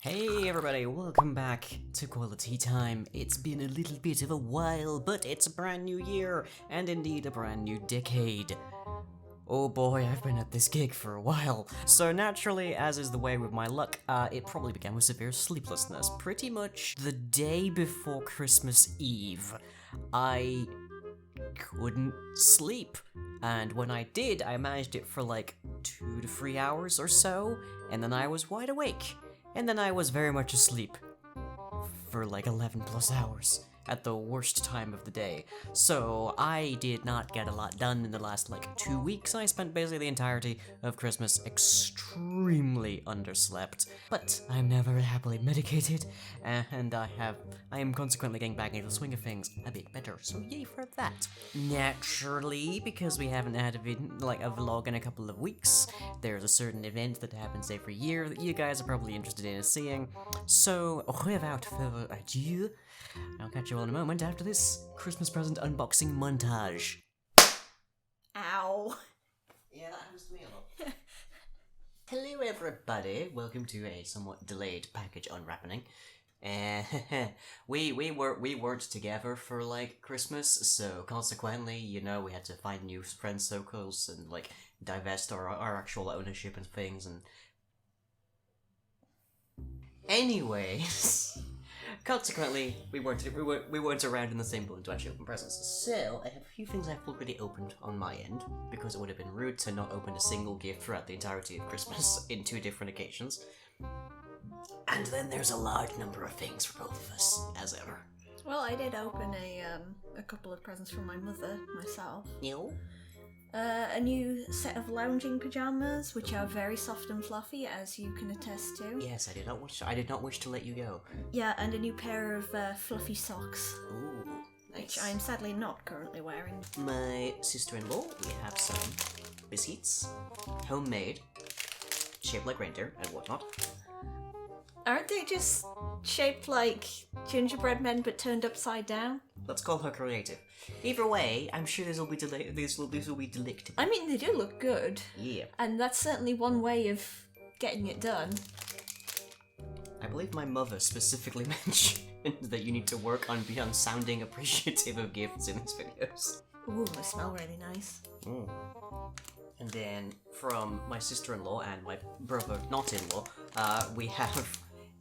Hey everybody, welcome back to Quali-Tea time. It's been a little bit of a while, but it's a brand new year, and indeed a brand new decade. Oh boy, I've been at this gig for a while. So naturally, as is the way with my luck, it probably began with severe sleeplessness. Pretty much the day before Christmas Eve, I couldn't sleep. And when I did, I managed it for like 2 to 3 hours or so, and then I was wide awake. And then I was very much asleep for like 11 plus hours at the worst time of the day. So I did not get a lot done in the last like 2 weeks. I spent basically the entirety of Christmas extremely underslept. But I'm now very happily medicated, and I am consequently getting back into the swing of things a bit better. So yay for that. Naturally, because we haven't had a vlog in a couple of weeks, there's a certain event that happens every year that you guys are probably interested in seeing. So without further ado, I'll catch you all in a moment after this Christmas present unboxing montage. Ow. Yeah, that happens to me a lot. Hello everybody, welcome to a somewhat delayed package unwrapping. We weren't together for like Christmas, so consequently, you know, we had to find new friend circles and like divest our actual ownership and things and anyways. Consequently, we weren't around in the same building to actually open presents. So, I have a few things I've already opened on my end, because it would have been rude to not open a single gift throughout the entirety of Christmas in 2 different occasions. And then there's a large number of things for both of us, as ever. Well, I did open a couple of presents from my mother myself. You? A new set of lounging pajamas, which are very soft and fluffy, as you can attest to. Yes, I did not wish to let you go. Yeah, and a new pair of fluffy socks. Ooh, nice. Which I am sadly not currently wearing. My sister-in-law, we have some biscuits, homemade, shaped like reindeer and whatnot. Aren't they just shaped like gingerbread men but turned upside down? Let's call her creative. Either way, I'm sure this will be delectable. I mean, they do look good. Yeah. And that's certainly one way of getting it done. I believe my mother specifically mentioned that you need to work on sounding appreciative of gifts in these videos. Ooh, they smell really nice. Mm. And then from my sister-in-law and my brother not-in-law, we have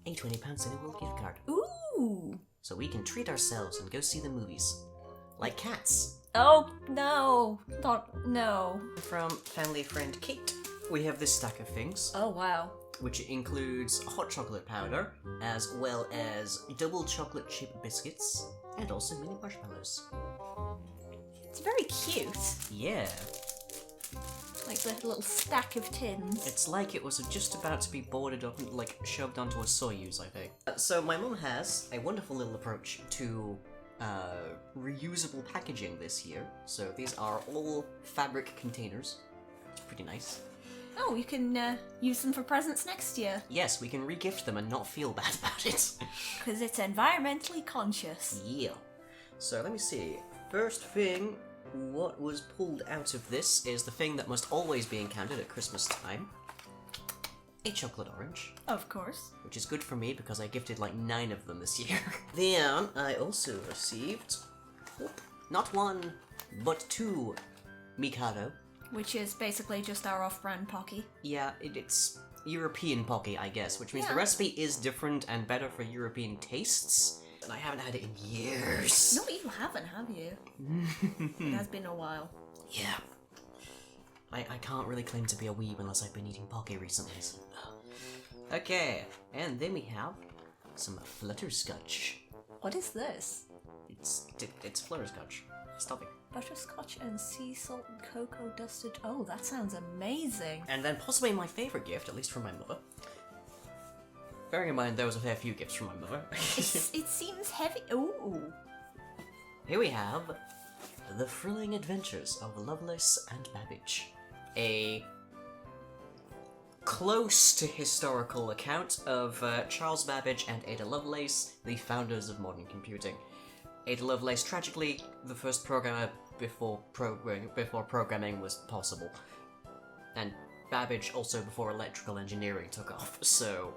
a £20 Cineworld gift card. Ooh! So we can treat ourselves and go see the movies. Like cats. Oh, no. No. From family friend Kate, we have this stack of things. Oh, wow. Which includes hot chocolate powder, as well as double chocolate chip biscuits, and also mini marshmallows. It's very cute. Yeah. Like the little stack of tins. It's like it was just about to be boarded up and like shoved onto a Soyuz, I think. So my mum has a wonderful little approach to reusable packaging this year. So these are all fabric containers. It's pretty nice. Oh, you can use them for presents next year. Yes, we can re-gift them and not feel bad about it. Because it's environmentally conscious. Yeah. So let me see. First thing, what was pulled out of this is the thing that must always be encountered at Christmas time. A chocolate orange. Of course. Which is good for me because I gifted like 9 of them this year. Then I also received, not 1, but 2 Mikado. Which is basically just our off-brand Pocky. Yeah, it's European Pocky, I guess, which means the recipe is different and better for European tastes. And I haven't had it in years. No, you haven't, have you? It has been a while. Yeah. I can't really claim to be a weeb unless I've been eating Pocky recently. So. Okay, and then we have some Flutterscotch. What is this? It's Flutterscotch. Stuffing. Butterscotch and sea salt and cocoa dusted. Oh, that sounds amazing. And then possibly my favourite gift, at least from my mother. Bearing in mind there was a fair few gifts from my mother. It seems heavy. Ooh. Here we have The Thrilling Adventures of Lovelace and Babbage. A close to historical account of Charles Babbage and Ada Lovelace, the founders of modern computing. Ada Lovelace, tragically, the first programmer before programming was possible. And Babbage also before electrical engineering took off, so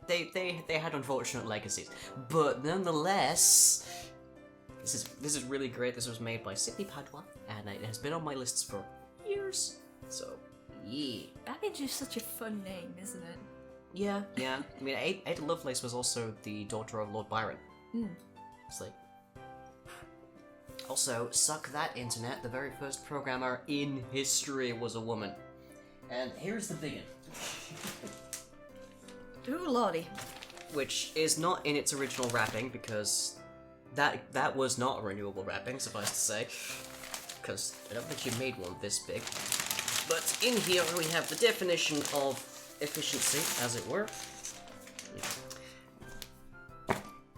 they had unfortunate legacies, but nonetheless, this is really great. This was made by Sydney Padua, and it has been on my lists for years. So yeah, Baggage is such a fun name, isn't it? yeah. I mean, Ada Lovelace was also the daughter of Lord Byron. It's like. Also, suck that internet, the very first programmer in history was a woman. And here's the big one. Ooh, lordy. Which is not in its original wrapping, because that was not a renewable wrapping, suffice to say. Because I don't think you made one this big. But in here we have the definition of efficiency, as it were.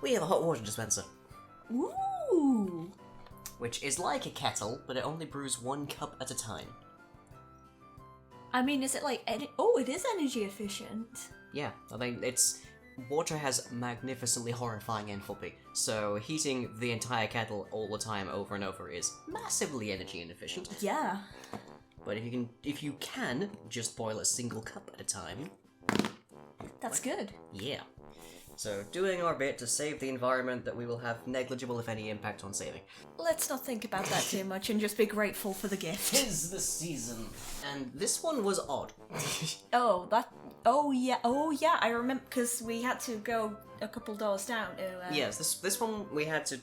We have a hot water dispenser. Ooh! Which is like a kettle, but it only brews 1 cup at a time. I mean, is it like oh, it is energy efficient. Yeah, I mean, water has magnificently horrifying enthalpy, so heating the entire kettle all the time over and over is massively energy inefficient. Yeah. But if you can just boil a single cup at a time, That's good. yeah. So, doing our bit to save the environment that we will have negligible, if any, impact on saving. Let's not think about that too much and just be grateful for the gift. 'Tis the season! And this one was odd. Oh yeah, I remember, because we had to go a couple doors down to... Yes, this one we had to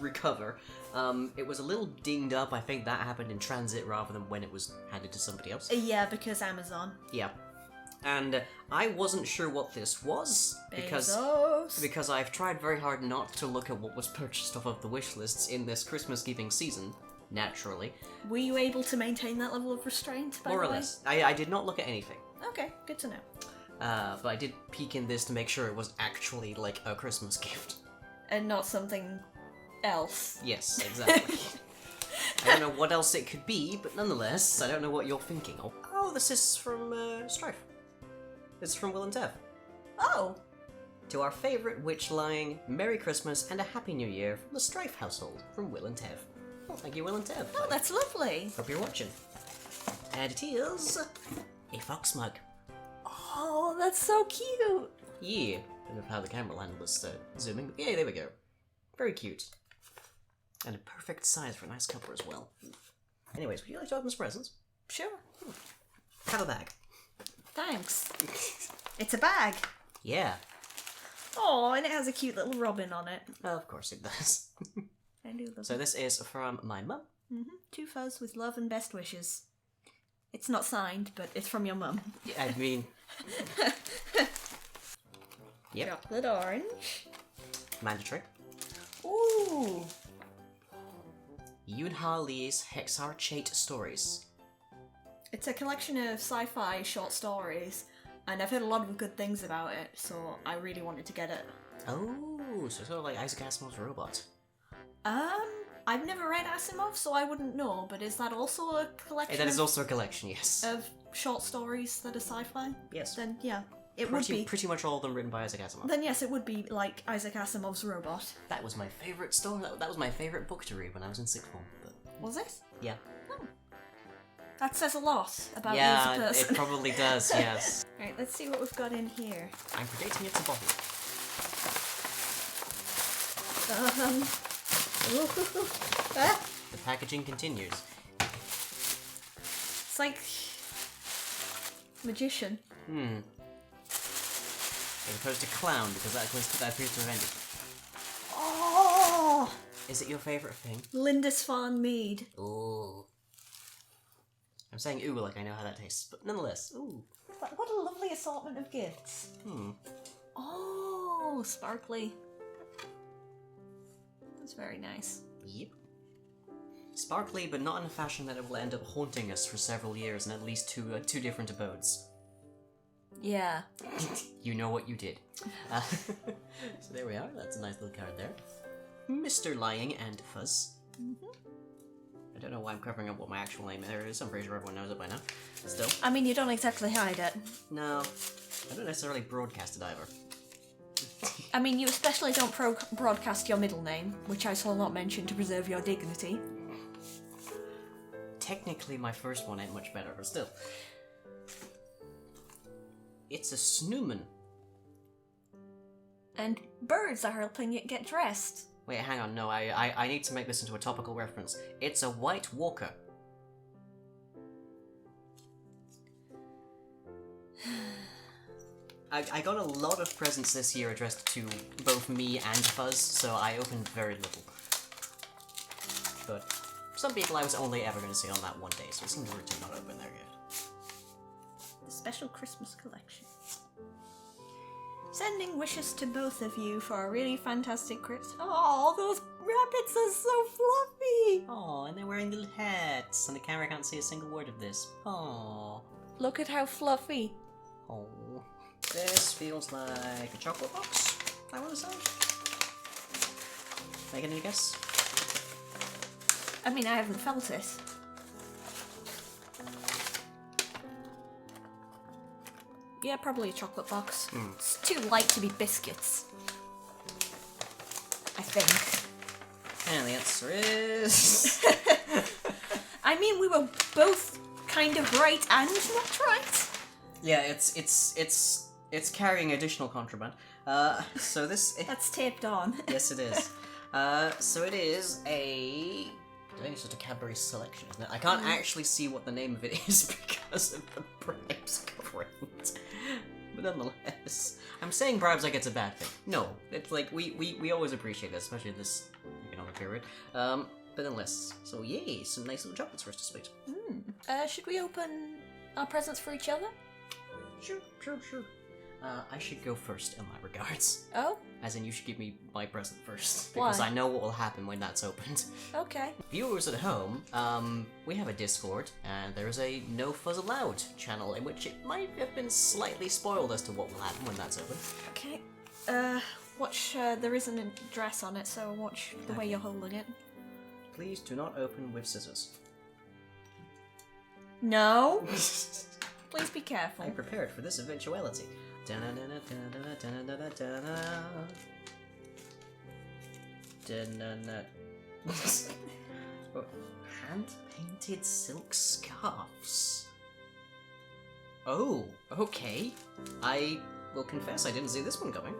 recover. It was a little dinged up. I think that happened in transit rather than when it was handed to somebody else. Yeah, because Amazon. Yeah. And I wasn't sure what this was, because I've tried very hard not to look at what was purchased off of the wish lists in this Christmas giving season, naturally. Were you able to maintain that level of restraint, by More the or way? less. I did not look at anything. Okay, good to know. But I did peek in this to make sure it was actually, like, a Christmas gift. And not something else. Yes, exactly. I don't know what else it could be, but nonetheless, I don't know what you're thinking of. Oh, this is from, Strife. This is from Will and Tev. Oh! To our favourite witch lying, Merry Christmas and a Happy New Year from the Strife household, from Will and Tev. Well, thank you, Will and Tev. Oh, that's lovely! Hope you're watching. And it is a fox mug. Oh, that's so cute! Yeah. I don't know how the camera will handle this zooming, but yeah, there we go. Very cute. And a perfect size for a nice cover as well. Anyways, would you like to open some presents? Sure. Have a bag. Thanks. It's a bag. Yeah. Oh, and it has a cute little robin on it. Of course it does. I do love So it. this is from my mum. To Fuzz with love and best wishes. It's not signed, but it's from your mum. I mean... Yep. Chocolate orange. Mandatory. Ooh. Yoon-Ha Lee's Hexarchate Stories. It's a collection of sci-fi short stories, and I've heard a lot of good things about it, so I really wanted to get it. Oh, so sort of like Isaac Asimov's Robot. I've never read Asimov, so I wouldn't know, but is that also a collection That is also a collection, yes. of short stories that are sci-fi? Yes. Then, yeah, it would be. Pretty much all of them written by Isaac Asimov. Then, yes, it would be like Isaac Asimov's Robot. That was my favourite story. That was my favourite book to read when I was in sixth form. But... Was it? Yeah. That says a lot about you Yeah, as a person. it probably does, yes. Right, let's see what we've got in here. I'm predicting it's a bottle. The packaging continues. It's like... magician. As opposed to clown, because that appears to have ended. Oh! Is it your favourite thing? Lindisfarne mead. Ooh. I'm saying ooh like I know how that tastes, but nonetheless, ooh. What a lovely assortment of gifts. Oh, sparkly. That's very nice. Yep. Sparkly, but not in a fashion that it will end up haunting us for several years in at least two different abodes. Yeah. You know what you did. So there we are, that's a nice little card there. Mr. Lying and Fuzz. I don't know why I'm covering up what my actual name is. I'm pretty sure everyone knows it by now. Still. I mean, you don't exactly hide it. No. I don't necessarily broadcast it either. I mean, you especially don't broadcast your middle name, which I shall not mention to preserve your dignity. Technically, my first one ain't much better, but still. It's a Snooman. and birds are helping it get dressed. Wait, hang on, no, I need to make this into a topical reference. It's a white walker. I got a lot of presents this year addressed to both me and Fuzz, so I opened very little. But some people I was only ever going to see on that one day, so it seemed rude to not open there yet. The special Christmas collection. Sending wishes to both of you for a really fantastic Christmas. Oh, those rabbits are so fluffy! Oh, and they're wearing little hats, and the camera can't see a single word of this. Oh. Look at how fluffy. Oh. This feels like a chocolate box, I want to say. Make any guess? I mean, I haven't felt it. Yeah, probably a chocolate box. It's too light to be biscuits. I think. And the answer is... I mean, we were both kind of right and not right. Yeah, it's carrying additional contraband. So this... That's taped on. Yes, it is. So it is a... I think it's just a Cadbury selection, isn't it? I can't actually see what the name of it is because of the bribes covering it. But nonetheless, I'm saying bribes like it's a bad thing. No, it's like, we always appreciate this, especially in this economic period. But nonetheless, so yay, some nice little chocolates for us to split. Should we open our presents for each other? Sure. I should go first in my regards. Oh? As in, you should give me my present first. Because Why? I know what will happen when that's opened. Okay. Viewers at home, we have a Discord, and there is a No Fuzz Allowed channel in which it might have been slightly spoiled as to what will happen when that's open. Okay. Watch, there isn't an address on it, so watch the way you're holding it. Please do not open with scissors. No! Please be careful. I prepared for this eventuality. Hand-painted silk scarves. Oh, okay. I will confess I didn't see this one coming.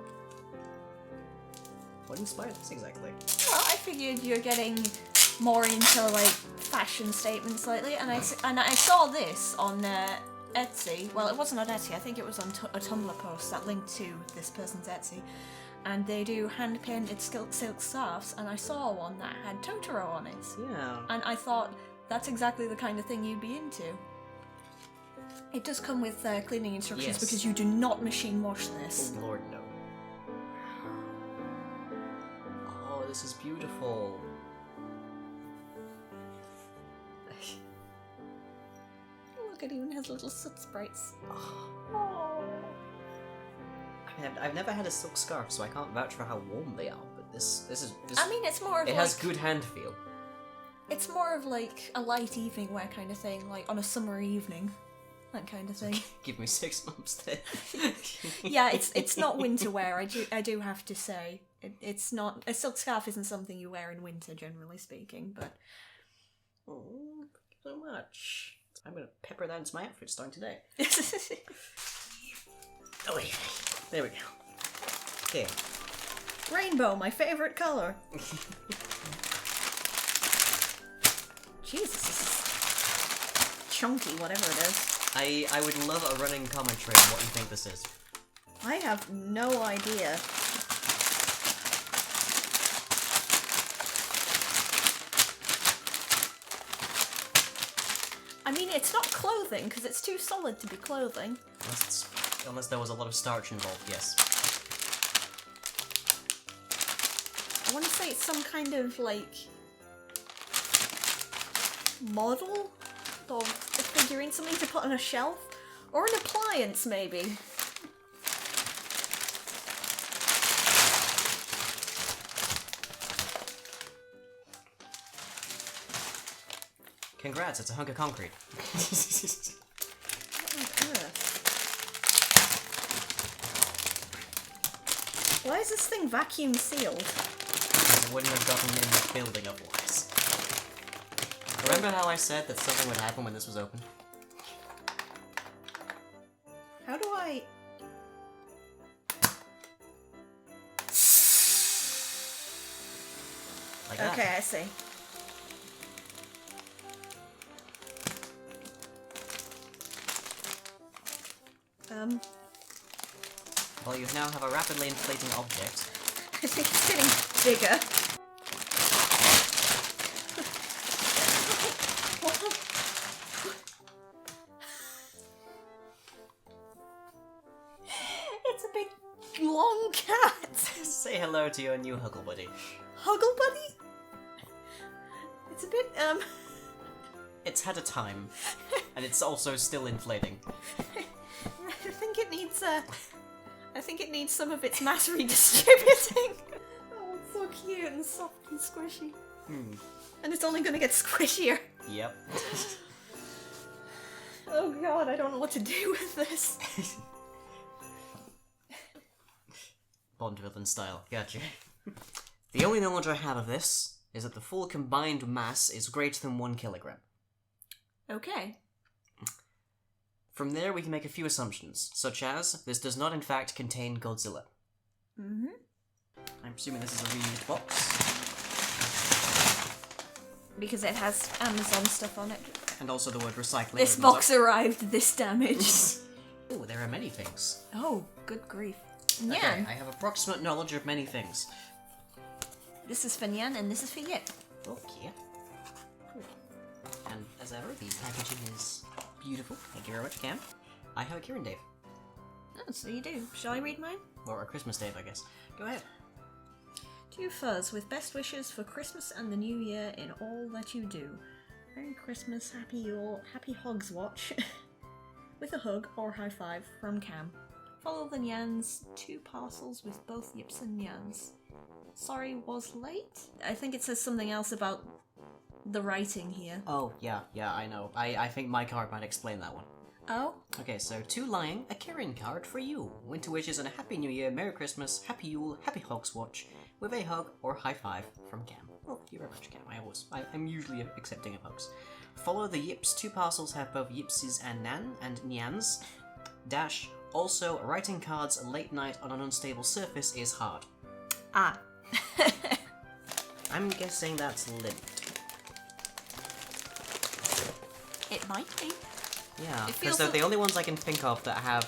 What inspired this exactly? Well, I figured you're getting more into, like, fashion statements lately, and I saw this on, Etsy. Well, it wasn't on Etsy, I think it was on a Tumblr post that linked to this person's Etsy. And they do hand-painted silk scarves, and I saw one that had Totoro on it. Yeah. And I thought, that's exactly the kind of thing you'd be into. It does come with cleaning instructions because you do not machine wash this. Oh lord, no. Oh, this is beautiful. Look, it even has little soot sprites. Oh. I mean, I've never had a silk scarf, so I can't vouch for how warm they are. But this is. I mean, it's more of it like, has good hand feel. It's more of like a light evening wear kind of thing, like on a summer evening, that kind of thing. Give me 6 months then. Yeah, it's not winter wear. I do have to say, it's not, a silk scarf isn't something you wear in winter, generally speaking. But oh, thank you so much. I'm gonna pepper that into my outfit starting today. Oh wait, there we go. Okay. Rainbow, my favorite color. Jesus, this is chunky, whatever it is. I would love a running commentary on what you think this is. I have no idea. I mean, it's not clothing, because it's too solid to be clothing. Unless there was a lot of starch involved, yes. I want to say it's some kind of, like, model of a figurine, something to put on a shelf, or an appliance, maybe. Congrats, it's a hunk of concrete. What on earth? Why is this thing vacuum sealed? Because it wouldn't have gotten in the building otherwise. Remember how I said that something would happen when this was open? How do I... Like that. Okay, I see. Well, you now have a rapidly inflating object. I think it's getting bigger. It's a big, long cat. Say hello to your new Huggle Buddy. Huggle Buddy? It's a bit, It's had a time, and it's also still inflating. I think it needs some of its mass redistributing. Oh, it's so cute and soft and squishy. And it's only gonna get squishier. Yep. Oh god, I don't know what to do with this. Bond villain style, gotcha. The only knowledge I have of this is that the full combined mass is greater than 1 kilogram. Okay. From there, we can make a few assumptions, such as this does not in fact contain Godzilla. Mm-hmm. I'm assuming this is a reused box. Because it has Amazon stuff on it. And also the word recycling. This box arrived this damaged. Oh, there are many things. Oh, good grief. Nyan. Okay, I have approximate knowledge of many things. This is for Nyan and this is for Yip. Okay. And as ever, the packaging is beautiful. Thank you very much, Cam. I have a Kieran Dave. Oh, so you do. Shall I read mine? Or a Christmas Dave, I guess. Go ahead. To you, Fuzz, with best wishes for Christmas and the New Year in all that you do. Merry Christmas, happy Hogs Watch. With a hug or high five from Cam. Follow the Nyans, 2 parcels with both Yips and Nyans. Sorry, was late? I think it says something else about the writing here. Oh, yeah, I know. I think my card might explain that one. Oh? Okay, so 2 lying, a Kieran card for you. Winter wishes and a Happy New Year, Merry Christmas, Happy Yule, Happy Hogs Watch, with a hug or high five from Cam. Well, thank you very much, Cam. I'm usually accepting of hugs. Follow the Yips. 2 parcels have both Yipses and Nyans. Dash. Also, writing cards late night on an unstable surface is hard. Ah. I'm guessing that's lint. It might be. Yeah, It because feels they're like- the only ones I can think of that have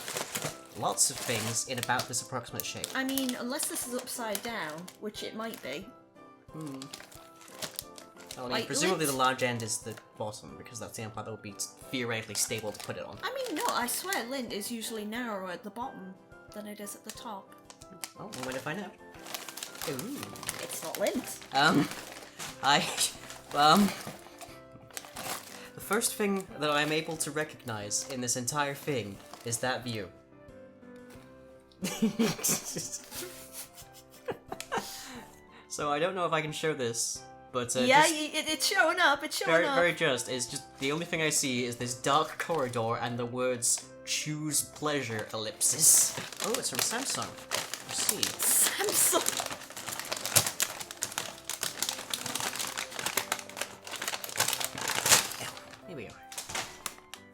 lots of things in about this approximate shape. I mean, unless this is upside down, which it might be. Well, I mean, Like, presumably lint- the large end is the bottom, because that's the only part that would be theoretically stable to put it on. I mean, no, I swear lint is usually narrower at the bottom than it is at the top. Well, one way to find out. Ooh. It's not lint. The first thing that I'm able to recognize in this entire thing is that view. So I don't know if I can show this, but Yeah, just it's showing up, it's showing up. very just is just the only thing I see is this dark corridor and the words "choose pleasure" ellipsis. Oh, it's from Samsung. I see. Samsung. Here we are.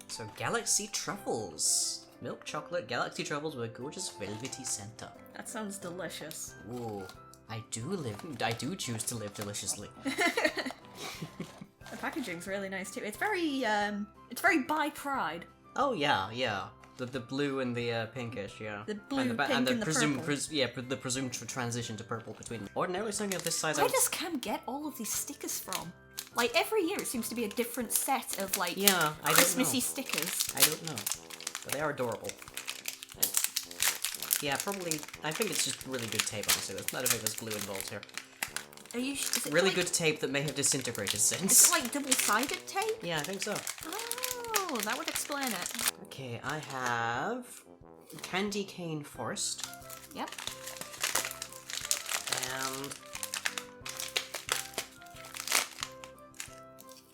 So, Galaxy Truffles. Milk chocolate Galaxy Truffles with a gorgeous velvety center. That sounds delicious. Ooh, I do choose to live deliciously. The packaging's really nice too. It's very by Pride. Oh yeah. The blue and the pinkish, yeah. The blue, and pink, and the and the presumed, purple. the presumed transition to purple between them. Ordinarily, something of this size, I Where would... does Cam get all of these stickers from? Like, every year it seems to be a different set of, like, Yeah, I don't Christmassy know. stickers. I don't know, but they are adorable. Yeah, probably. I think it's just really good tape. Honestly, I don't think there's glue involved here. Are you? Is it Really like, good tape that may have disintegrated Is since. it like double-sided tape? Yeah, I think so. Oh, that would explain it. Okay, I have Candy Cane Forest Yep. and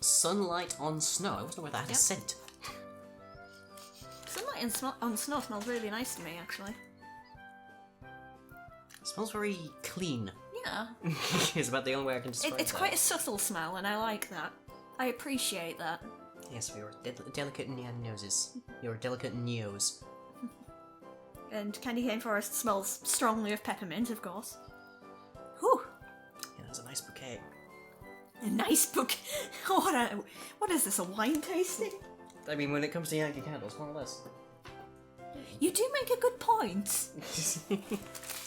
Sunlight on Snow. I wasn't aware that had a Yep. scent. Sunlight on snow smells really nice to me, actually. It smells very clean. Yeah. It's about the only way I can describe It's that. quite a subtle smell, and I like that. I appreciate that. Yes, for your delicate noses. Your delicate nose. And Candy Cane Forest smells strongly of peppermint, of course. Whew. Yeah, that's a nice bouquet. A nice book. What is this, a wine tasting? I mean, when it comes to Yankee Candles, more or less. You do make a good point.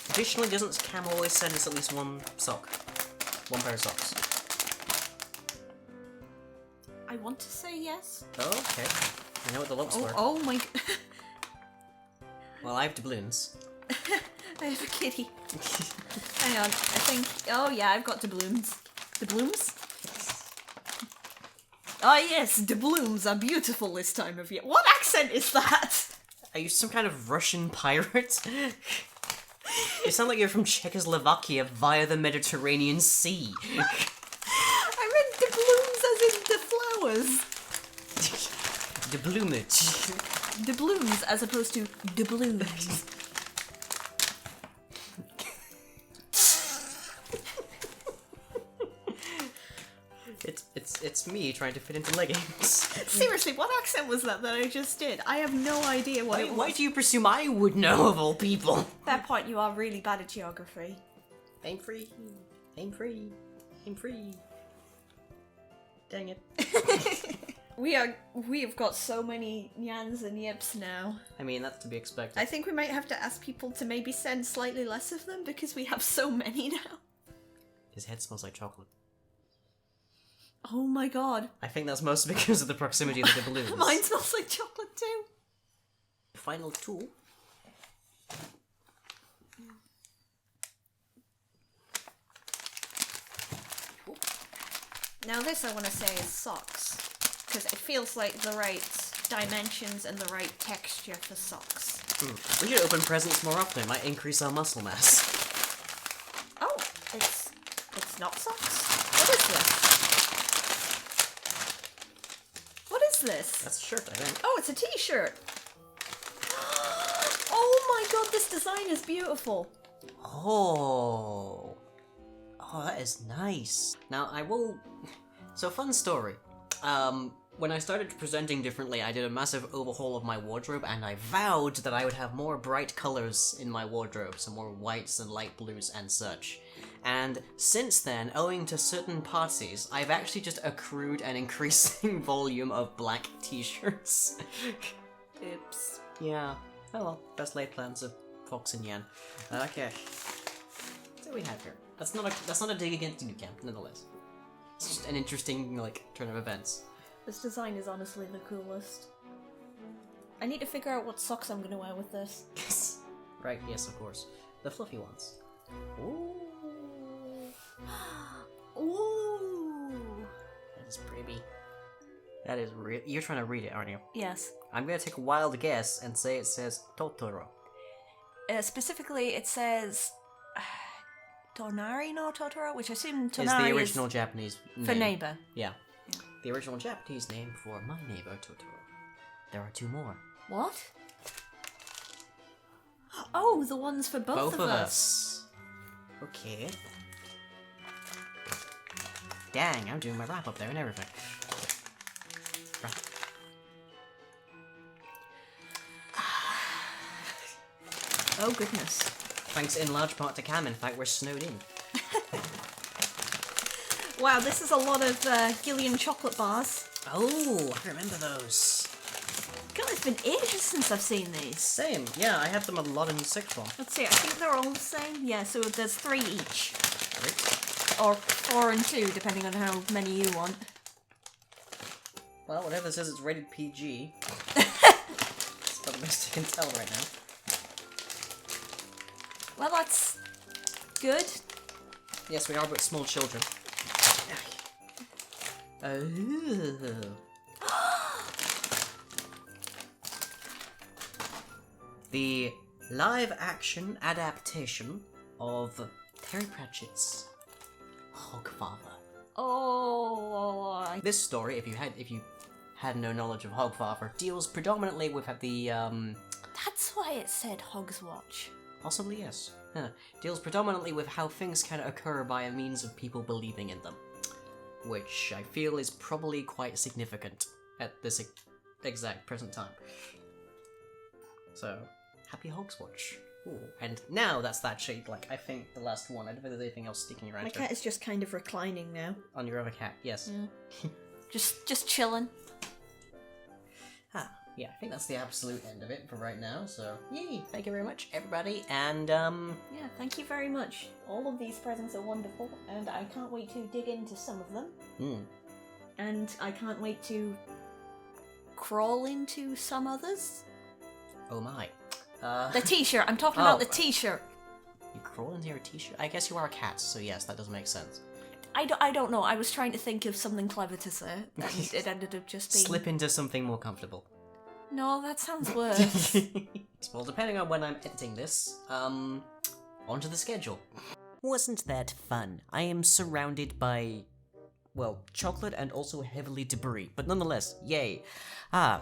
Traditionally, doesn't Cam always send us at least one sock? One pair of socks? I want to say yes. Oh, okay. I know what the looks were. Oh my... Well, I have doubloons. I have a kitty. Hang on, I think... Oh yeah, I've got doubloons. Doubloons? Oh yes, doubloons are beautiful this time of year. What accent is that? Are you some kind of Russian pirate? You sound like you're from Czechoslovakia via the Mediterranean Sea. I meant doubloons as in the flowers. The bloomage. Doubloons as opposed to doubloons. It's me trying to fit into leggings. Seriously, what accent was that I just did? I have no idea what it was. Why do you presume I would know of all people? At that point, you are really bad at geography. I'm free. I'm free. I'm free. Dang it. We have got so many yans and yips now. I mean, that's to be expected. I think we might have to ask people to maybe send slightly less of them because we have so many now. His head smells like chocolate. Oh my god. I think that's mostly because of the proximity of the balloons. Mine smells like chocolate too. Final tool. Now this I want to say is socks. Because it feels like the right dimensions and the right texture for socks. We should open presents more often. It might increase our muscle mass. Oh, it's not socks. What is this? What is this? That's a shirt, I think. Oh, it's a t-shirt. Oh my god, this design is beautiful. Oh, that is nice. Now, I will... So, fun story. When I started presenting differently, I did a massive overhaul of my wardrobe, and I vowed that I would have more bright colors in my wardrobe, so more whites and light blues and such. And since then, owing to certain parties, I've actually just accrued an increasing volume of black t-shirts. Oops. Yeah. Oh well, best laid plans of Fox and Yan. Okay. So we have here. That's not a dig against you, Cam, nonetheless. It's just an interesting, like, turn of events. This design is honestly the coolest. I need to figure out what socks I'm gonna wear with this. Right, yes, of course. The fluffy ones. Ooh. Ooh. That is pretty. That is real. You're trying to read it, aren't you? Yes. I'm gonna take a wild guess and say it says Totoro. Specifically, it says Tonari no Totoro, which I assume Tonari is the original Japanese name. for neighbor. Yeah. The original Japanese name for my neighbor Totoro. There are two more. What? Oh, the ones for both of us. Okay. Dang, I'm doing my wrap up there and everything. Oh goodness. Thanks in large part to Cam, in fact, we're snowed in. Wow, this is a lot of Gillian chocolate bars. Oh, I remember those. God, it's been ages since I've seen these. Same, yeah, I had them a lot in sixth form. Let's see, I think they're all the same. Yeah, so there's 3 each. Right. Or 4 and 2, depending on how many you want. Well, whatever says it's rated PG. That's about the best I can tell right now. Well, that's good. Yes, we are but small children. Oh. The live-action adaptation of Terry Pratchett's Hogfather. Oh. This story, if you had no knowledge of Hogfather, deals predominantly with the That's why it said Hogswatch. Possibly, yes. Deals predominantly with how things can occur by a means of people believing in them. Which I feel is probably quite significant at this exact present time. So, happy Hogswatch. Ooh. And now that's that shape, like, I think the last one. I don't think there's anything else sticking around My here. cat is just kind of reclining now. On your other cat, yes. Yeah. just chilling. Yeah, I think that's the absolute end of it for right now, so yay! Thank you very much, everybody, and Yeah, thank you very much. All of these presents are wonderful, and I can't wait to dig into some of them. And I can't wait to crawl into some others. Oh my. The t-shirt, I'm talking about the t-shirt. You crawl into your t-shirt? I guess you are a cat, so yes, that does make sense. I don't know, I was trying to think of something clever to say, and it ended up just being... Slip into something more comfortable. No, that sounds worse. Well, depending on when I'm editing this, onto the schedule. Wasn't that fun? I am surrounded by, well, chocolate and also heavily debris, but nonetheless, yay.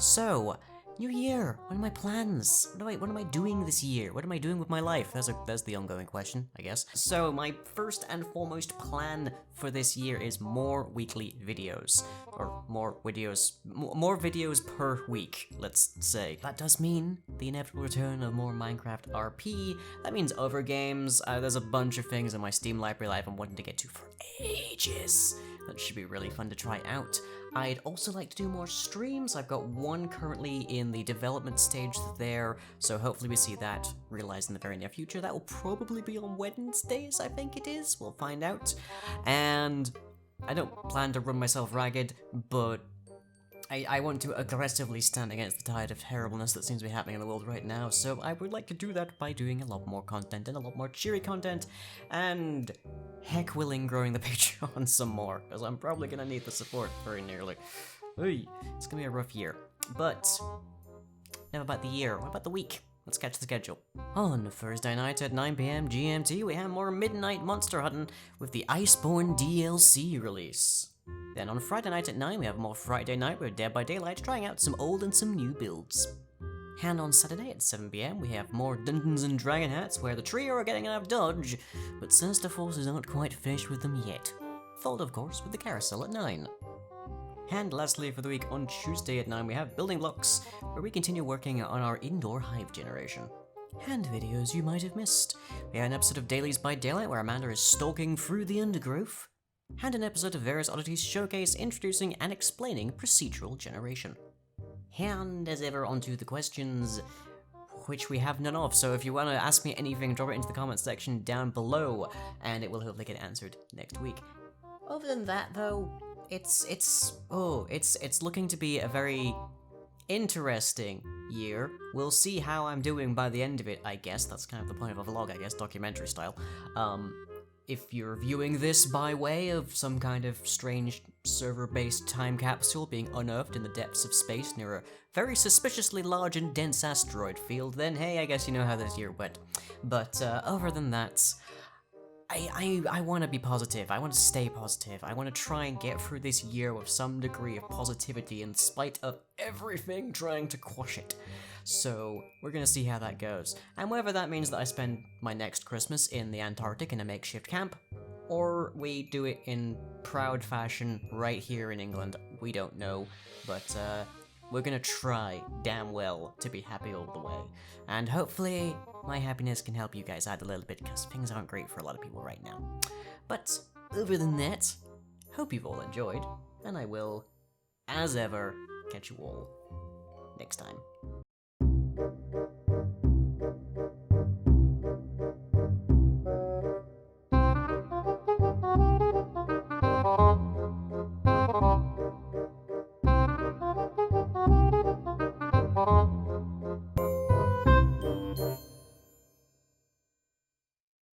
So, new year, what are my plans? What am I doing this year? What am I doing with my life? That's the ongoing question, I guess. So, my first and foremost plan for this year is more weekly videos. Or more videos per week, let's say. That does mean the inevitable return of more Minecraft RP. That means other games. There's a bunch of things in my Steam library that I've been wanting to get to for ages. That should be really fun to try out. I'd also like to do more streams. I've got one currently in the development stage there, so hopefully we see that realized in the very near future. That will probably be on Wednesdays, I think it is. We'll find out. And I don't plan to run myself ragged, but I want to aggressively stand against the tide of terribleness that seems to be happening in the world right now, so I would like to do that by doing a lot more content and a lot more cheery content, and heck willing growing the Patreon some more, because I'm probably gonna need the support very nearly. Hey, it's gonna be a rough year. But, enough about the year, what about the week? Let's catch the schedule. On Thursday night at 9 PM GMT, we have more Midnight Monster Hunting with the Iceborne DLC release. Then on Friday night at 9, we have more Friday Night with Dead by Daylight, trying out some old and some new builds. And on Saturday at 7 PM, we have more Dungeons and Dragon hats, where the trio are getting enough dodge, but Sinister Forces aren't quite finished with them yet. Followed, of course, with the Carousel at 9. And lastly, for the week, on Tuesday at 9, we have Building Blocks, where we continue working on our indoor hive generation. And videos you might have missed. We have an episode of Dailies by Daylight, where Amanda is stalking through the undergrowth, and an episode of Various Oddities Showcase introducing and explaining procedural generation. And as ever, onto the questions, which we have none of, so if you want to ask me anything, drop it into the comment section down below, and it will hopefully get answered next week. Other than that, though, it's looking to be a very interesting year. We'll see how I'm doing by the end of it, I guess. That's kind of the point of a vlog, I guess, documentary style. If you're viewing this by way of some kind of strange server-based time capsule being unearthed in the depths of space near a very suspiciously large and dense asteroid field, then hey, I guess you know how this year went. But other than that, I want to be positive. I want to stay positive. I want to try and get through this year with some degree of positivity in spite of everything trying to quash it. So, we're gonna see how that goes. And whether that means that I spend my next Christmas in the Antarctic in a makeshift camp, or we do it in proud fashion right here in England, we don't know. But, we're gonna try damn well to be happy all the way. And hopefully, my happiness can help you guys out a little bit, because things aren't great for a lot of people right now. But, other than that, hope you've all enjoyed, and I will, as ever, catch you all next time.